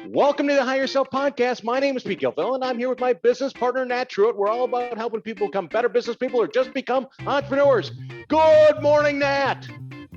Welcome to the Higher Self Podcast. My name is Pete Gilville, and I'm here with my business partner, Nat Truitt. We're all about helping people become better business people or just become entrepreneurs. Good morning, Nat.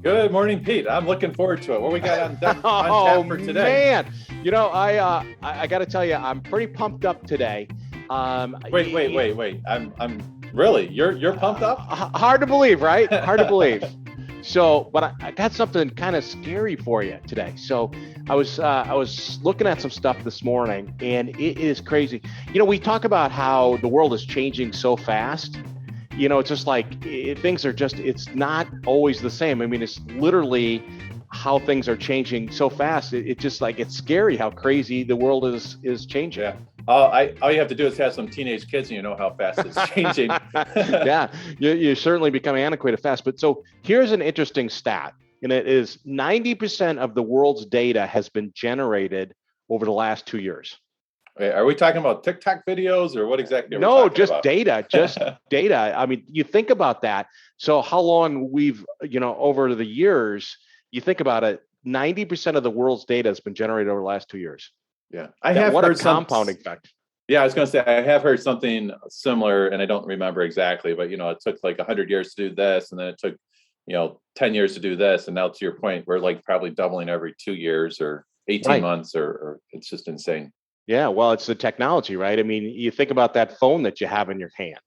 Good morning, Pete. I'm looking forward to it. What we got on tap for today? Man, you know, I got to tell you, I'm pretty pumped up today. Wait. I'm really. You're pumped up? Hard to believe, right? Hard to believe. So, but I got something kind of scary for you today. So I was looking at some stuff this morning, and it is crazy. You know, we talk about how the world is changing so fast. You know, it's just like things are just, it's not always the same. I mean, it's literally how things are changing so fast. It's just like, it's scary how crazy the world is changing. Yeah. All you have to do is have some teenage kids and you know how fast it's changing. Yeah, you certainly become antiquated fast. But so here's an interesting stat, and it is 90% of the world's data has been generated over the last 2 years. Wait, are we talking about TikTok videos or what exactly? No, just data, just data. I mean, you think about that. So how long we've, over the years, you think about it, 90% of the world's data has been generated over the last 2 years. Yeah, I have heard compounding effect. Yeah, I was going to say I have heard something similar, and I don't remember exactly, but it took like 100 years to do this, and then it took 10 years to do this, and now to your point, we're like probably doubling every 2 years or 18 months, or it's just insane. Yeah, well, it's the technology, right? I mean, you think about that phone that you have in your hand.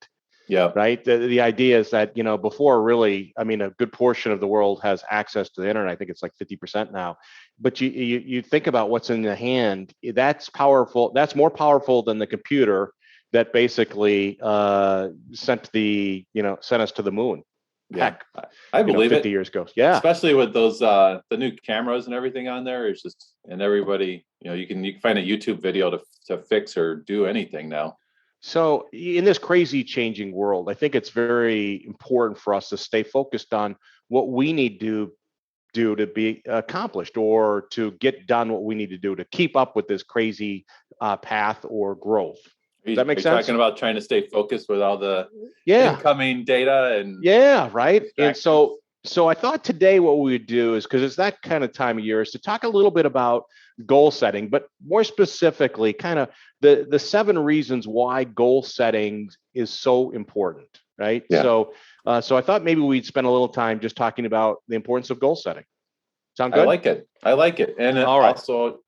Yeah. Right. The idea is that, before really, I mean, a good portion of the world has access to the internet. I think it's like 50% now. But you think about what's in the hand. That's powerful. That's more powerful than the computer that basically sent us to the moon. Yeah, Heck, I believe 50 years ago. Yeah. Especially with those the new cameras and everything on there. It's just, and everybody, you can find a YouTube video to fix or do anything now. So in this crazy changing world, I think it's very important for us to stay focused on what we need to do to be accomplished or to get done what we need to do to keep up with this crazy path or growth. Does that make sense? Talking about trying to stay focused with all the incoming data and right. And so I thought today what we would do is, because it's that kind of time of year, is to talk a little bit about goal setting, but more specifically, kind of the 7 reasons why goal setting is so important, right? Yeah. So I thought maybe we'd spend a little time just talking about the importance of goal setting. Sound good? I like it. And all right. Also,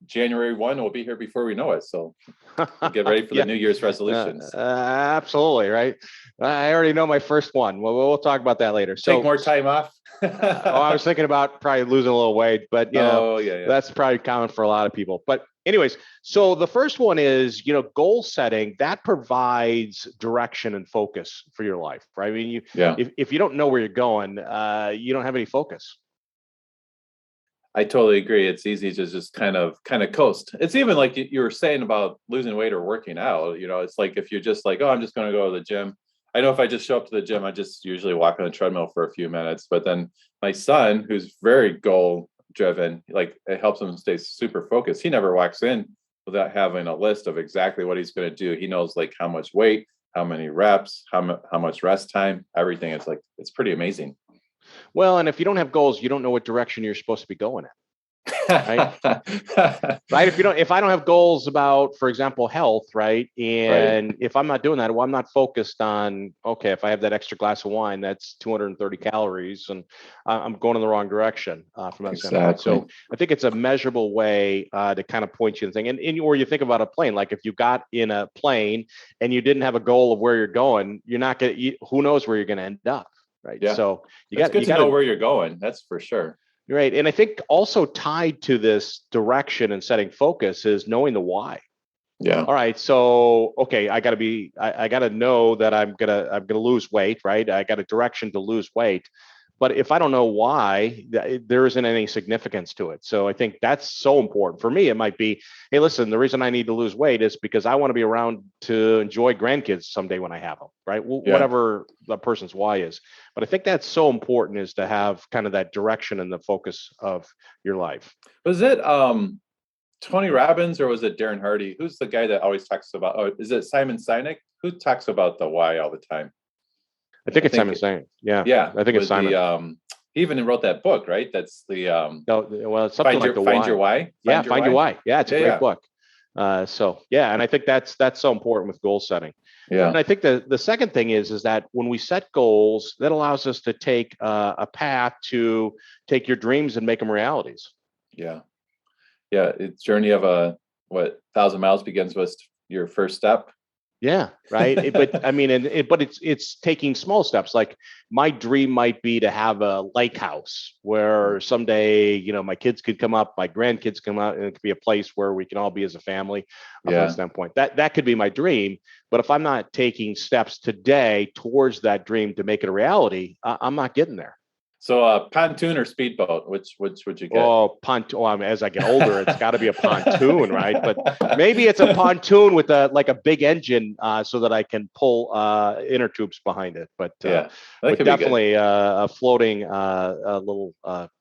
January 1 will be here before we know it. So get ready for the New Year's resolutions. Absolutely, right? I already know my first one. Well, we'll talk about that later. So take more time off. I was thinking about probably losing a little weight, but that's probably common for a lot of people. But anyways, so the first one is, goal setting that provides direction and focus for your life, right? I mean, if you don't know where you're going, you don't have any focus. I totally agree. It's easy to just kind of coast. It's even like you were saying about losing weight or working out. It's like if you're just like, oh, I'm just going to go to the gym. I know if I just show up to the gym, I just usually walk on the treadmill for a few minutes. But then my son, who's very goal driven, like it helps him stay super focused. He never walks in without having a list of exactly what he's going to do. He knows like how much weight, how many reps, how much rest time, everything. It's like, it's pretty amazing. Well, and if you don't have goals, you don't know what direction you're supposed to be going in. Right? Right. If I don't have goals about, for example, health, right? And if I'm not doing that, well, I'm not focused on, okay, if I have that extra glass of wine, that's 230 calories and I'm going in the wrong direction from that standpoint. So I think it's a measurable way to kind of point you in thing. And or you think about a plane, like if you got in a plane and you didn't have a goal of where you're going, you're not going to, who knows where you're going to end up. Right. Yeah. So you got to know where you're going. That's for sure. Right. And I think also tied to this direction and setting focus is knowing the why. Yeah. All right. So, okay, I got to know that I'm going to lose weight, right? I got a direction to lose weight. But if I don't know why, there isn't any significance to it. So I think that's so important. For me, it might be, hey, listen, the reason I need to lose weight is because I want to be around to enjoy grandkids someday when I have them, right? Whatever the person's why is. But I think that's so important, is to have kind of that direction and the focus of your life. Was it Tony Robbins or was it Darren Hardy? Who's the guy that always talks about, is it Simon Sinek? Who talks about the why all the time? I think it's Simon Sinek. Yeah. Yeah. I think it's Simon. he even wrote that book, right? That's the well, it's something like the Find Your Why. Yeah, Find Your Why. Yeah, it's a great Yeah. book. So yeah, and I think that's so important with goal setting. Yeah. And I think the second thing is that when we set goals, that allows us to take a path to take your dreams and make them realities. Yeah. Yeah. It's journey of 1,000 miles begins with your first step. Yeah, right. But I mean, but it's taking small steps. Like my dream might be to have a lake house where someday, my kids could come up, my grandkids come out, and it could be a place where we can all be as a family. From that standpoint, that could be my dream. But if I'm not taking steps today towards that dream to make it a reality, I'm not getting there. So pontoon or speedboat, which would you get? Oh, pontoon. Well, I mean, as I get older, it's got to be a pontoon, right? But maybe it's a pontoon with a big engine, so that I can pull inner tubes behind it. But but definitely a floating a little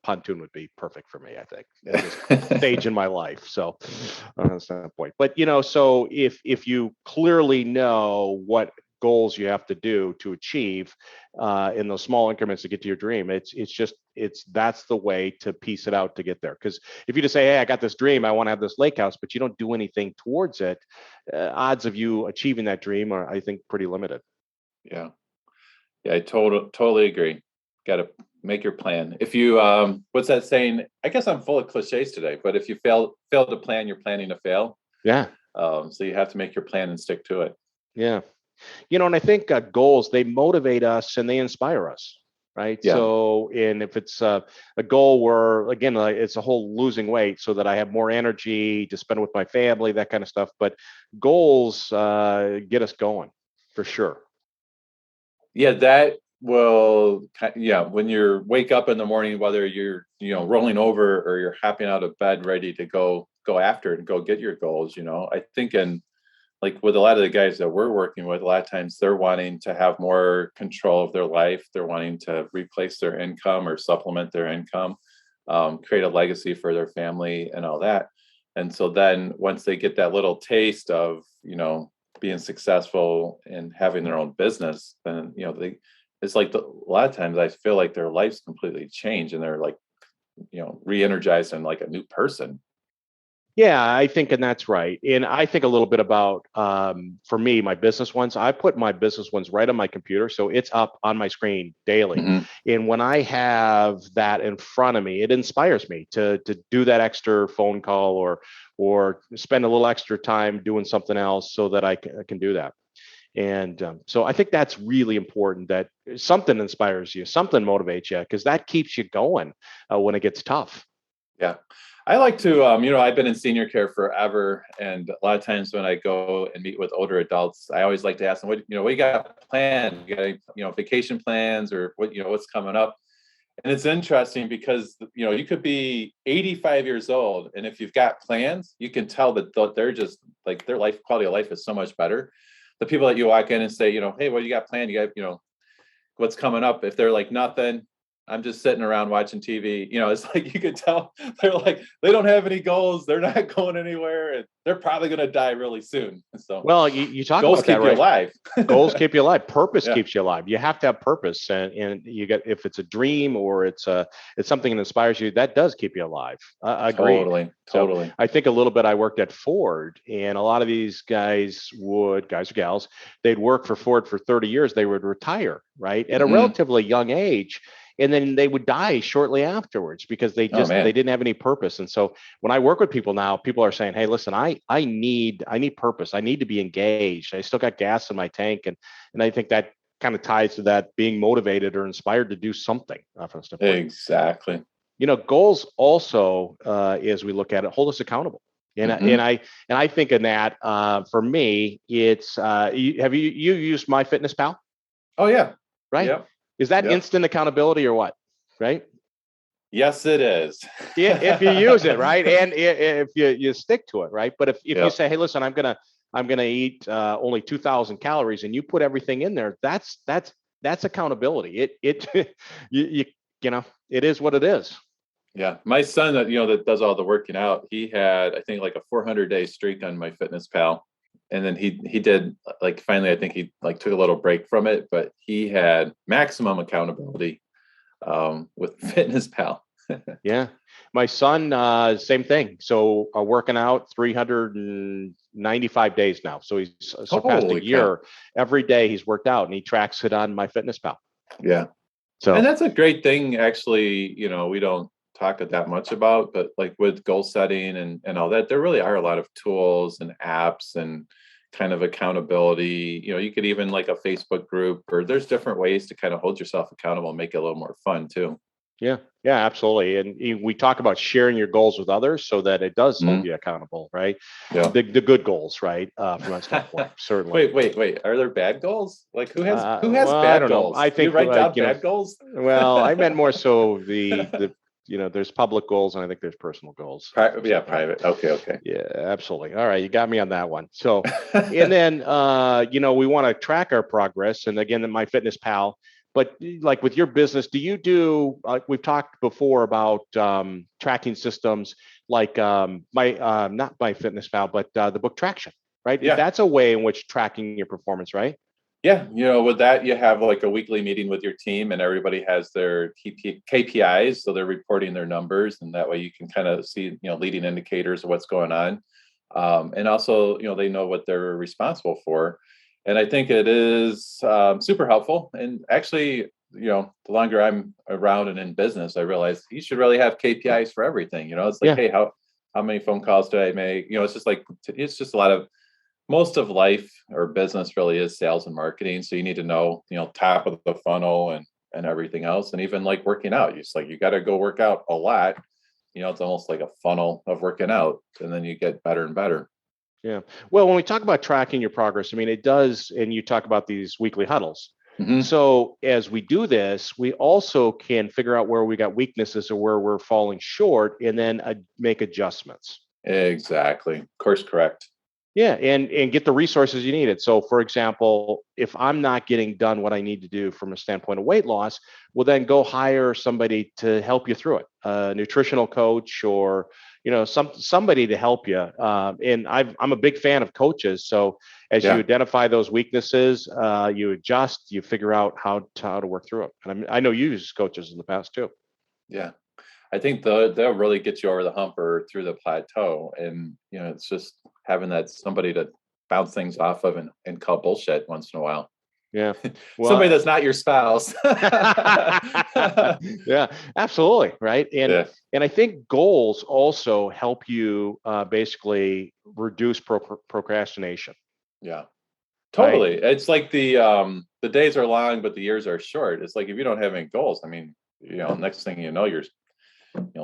pontoon would be perfect for me, I think, at this stage in my life. So that's that point. But so if you clearly know what goals you have to do to achieve in those small increments to get to your dream, that's the way to piece it out to get there. Because if you just say, hey, I got this dream, I want to have this lake house, but you don't do anything towards it, odds of you achieving that dream are, I think, pretty limited. Yeah I totally agree. Got to make your plan. If you what's that saying? I guess I'm full of cliches today, but if you fail to plan, you're planning to fail. Yeah. So you have to make your plan and stick to it. Yeah. And I think goals, they motivate us and they inspire us, right? Yeah. So, and if it's a goal where, again, it's a whole losing weight so that I have more energy to spend with my family, that kind of stuff. But goals get us going for sure. Yeah, that will. Yeah, when you wake up in the morning, whether you're rolling over or you're hopping out of bed ready to go after it and go get your goals. I think like with a lot of the guys that we're working with, a lot of times they're wanting to have more control of their life. They're wanting to replace their income or supplement their income, create a legacy for their family and all that. And so then once they get that little taste of, being successful and having their own business, then, it's like a lot of times I feel like their life's completely changed and they're like, re-energized and like a new person. Yeah, I think, and that's right. And I think a little bit about, for me, my business ones. I put my business ones right on my computer, so it's up on my screen daily. Mm-hmm. And when I have that in front of me, it inspires me to do that extra phone call or spend a little extra time doing something else so that I can do that. And so I think that's really important, that something inspires you, something motivates you, because that keeps you going when it gets tough. Yeah. I like to, I've been in senior care forever. And a lot of times when I go and meet with older adults, I always like to ask them, what you got planned? You got, vacation plans or what's coming up? And it's interesting because, you could be 85 years old. And if you've got plans, you can tell that they're just like their life quality of life is so much better. The people that you walk in and say, hey, what do you got planned? You got, what's coming up? If they're like, nothing, I'm just sitting around watching TV. It's like you could tell they're like, they don't have any goals. They're not going anywhere. And they're probably going to die really soon. So, well, you talk goals about that, keep you alive. Goals keep you alive. Purpose Yeah. keeps you alive. You have to have purpose, and you get, if it's a dream or it's something that inspires you, that does keep you alive. Agreed. Totally. So I think a little bit. I worked at Ford, and a lot of these guys or gals, they'd work for Ford for 30 years. They would retire, right, at a relatively young age. And then they would die shortly afterwards because they didn't have any purpose. And so when I work with people now, people are saying, hey, listen, I need purpose. I need to be engaged. I still got gas in my tank. And I think that kind of ties to that being motivated or inspired to do something. Exactly. Goals also, as we look at it, hold us accountable. And I think in that, for me, it's have you used MyFitnessPal? Oh yeah. Right. Yep. Is that instant accountability or what? Right? Yes, it is. Yeah, if you use it, right, and if you stick to it, right. But if you say, hey, listen, I'm gonna eat only 2,000 calories, and you put everything in there, that's accountability. It it is what it is. Yeah, my son that does all the working out, he had, I think, like a 400-day streak on MyFitnessPal. And then he did, like, finally, I think he like took a little break from it, but he had maximum accountability with FitnessPal. Yeah. My son, same thing. So working out 395 days now. So he's surpassed a Holy cow. year. Every day he's worked out, and he tracks it on MyFitnessPal. Yeah. So, And that's a great thing, actually, we don't talk it that much about, but like with goal setting and all that, there really are a lot of tools and apps and kind of accountability. You could even like a Facebook group, or there's different ways to kind of hold yourself accountable and make it a little more fun too. yeah, absolutely. And we talk about sharing your goals with others so that it does hold Mhm. you accountable, right? Yeah. The good goals, right? From that standpoint, certainly. Wait. Are there bad goals? Like who has Well, I bad don't know. goals? I You think write like, down bad goals? well, I meant more so there's public goals, and I think there's personal goals. Yeah, private. Okay. Yeah, absolutely. All right, you got me on that one. So, and then we want to track our progress, and again, MyFitnessPal. But like with your business, do you do like we've talked before about tracking systems like not MyFitnessPal, but the book Traction, right? Yeah. That's a way in which tracking your performance, right? Yeah, with that, you have like a weekly meeting with your team, and everybody has their KPIs, so they're reporting their numbers, and that way you can kind of see, leading indicators of what's going on, and also, they know what they're responsible for, and I think it is super helpful. And actually, the longer I'm around and in business, I realize you should really have KPIs for everything. It's like, Yeah. hey, how many phone calls did I make? It's just like it's just a lot of most of life or business really is sales and marketing. So you need to know, top of the funnel and everything else. And even like working out, you got to go work out a lot. It's almost like a funnel of working out, and then you get better and better. Yeah. Well, when we talk about tracking your progress, I mean, it does, and you talk about these weekly huddles. Mm-hmm. So as we do this, we also can figure out where we got weaknesses or where we're falling short, and then make adjustments. Exactly. Course correct. Yeah, and get the resources you needed. So, for example, if I'm not getting done what I need to do from a standpoint of weight loss, well, then go hire somebody to help you through it, a nutritional coach or somebody to help you. And I'm a big fan of coaches. So, as you Yeah. identify those weaknesses, you adjust, you figure out how to work through it. And I know you use coaches in the past too. Yeah. I think they'll really get you over the hump or through the plateau. And, it's just having that somebody to bounce things off of and call bullshit once in a while. Yeah. Well, somebody that's not your spouse. Yeah, absolutely. Right. And I think goals also help you basically reduce procrastination. Yeah, totally. Right? It's like the days are long, but the years are short. It's like if you don't have any goals, I mean, next thing you know, you're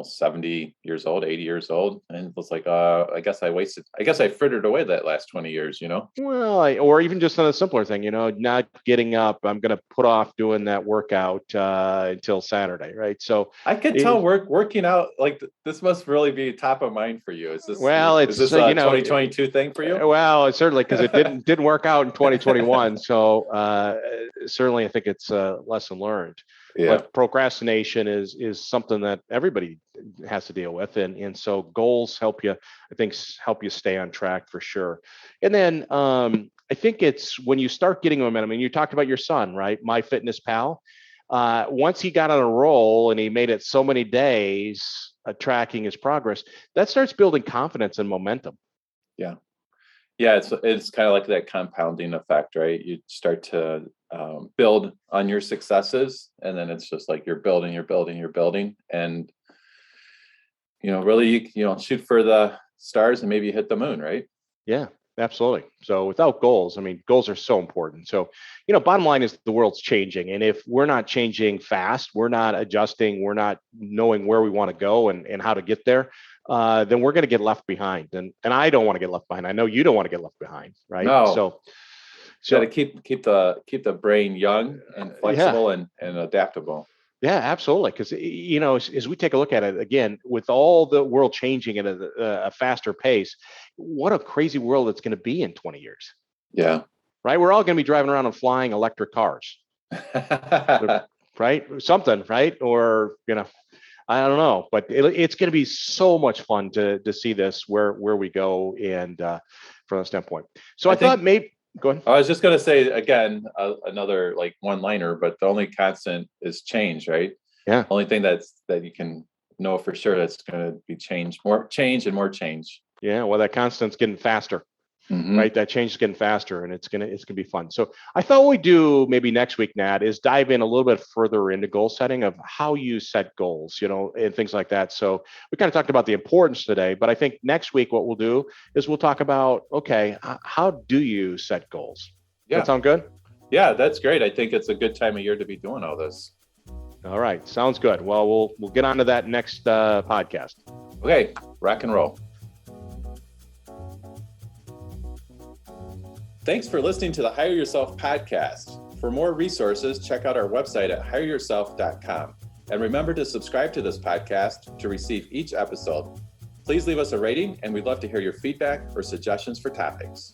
70 years old, 80 years old. And it's like, I guess I frittered away that last 20 years, Well, or even just on a simpler thing, not getting up. I'm going to put off doing that workout until Saturday. Right. So I could tell working out, like this must really be top of mind for you. Is this a 2022 thing for you? Well, certainly, because it didn't work out in 2021. So certainly I think it's a lesson learned. Yeah. But procrastination is something that everybody has to deal with, and so goals help you stay on track for sure. And then I think it's when you start getting momentum, and you talked about your son, right? MyFitnessPal. Once he got on a roll and he made it so many days tracking his progress, that starts building confidence and momentum. Yeah. Yeah, it's kind of like that compounding effect, right? You start to build on your successes, and then it's just like you're building, and really, shoot for the stars and maybe hit the moon, right? Yeah, absolutely. So without goals, I mean, goals are so important. So, bottom line is the world's changing, and if we're not changing fast, we're not adjusting, we're not knowing where we want to go and how to get there, then we're going to get left behind. And I don't want to get left behind. I know you don't want to get left behind, right? No. So got to keep the brain young and flexible and adaptable. Yeah, absolutely. Because as we take a look at it again, with all the world changing at a faster pace, what a crazy world it's going to be in 20 years. Yeah. Right. We're all going to be driving around and flying electric cars. Right. Something. Right. Or I don't know, but it's going to be so much fun to see this where we go and from that standpoint. So I thought maybe. Go ahead. I was just going to say again, another like one-liner, but the only constant is change, right? Yeah. Only thing that you can know for sure that's going to be more change. Yeah. Well, that constant's getting faster. Mm-hmm. Right, that change is getting faster, and it's gonna be fun. So I thought what we do maybe next week, Nat, is dive in a little bit further into goal setting of how you set goals, and things like that. So we kind of talked about the importance today, but I think next week what we'll do is we'll talk about, okay, how do you set goals? Yeah. That sound good? Yeah, that's great. I think it's a good time of year to be doing all this. All right, sounds good. Well, we'll get on to that next podcast. Okay, rock and roll. Thanks for listening to the Hire Yourself podcast. For more resources, check out our website at hireyourself.com. And remember to subscribe to this podcast to receive each episode. Please leave us a rating, and we'd love to hear your feedback or suggestions for topics.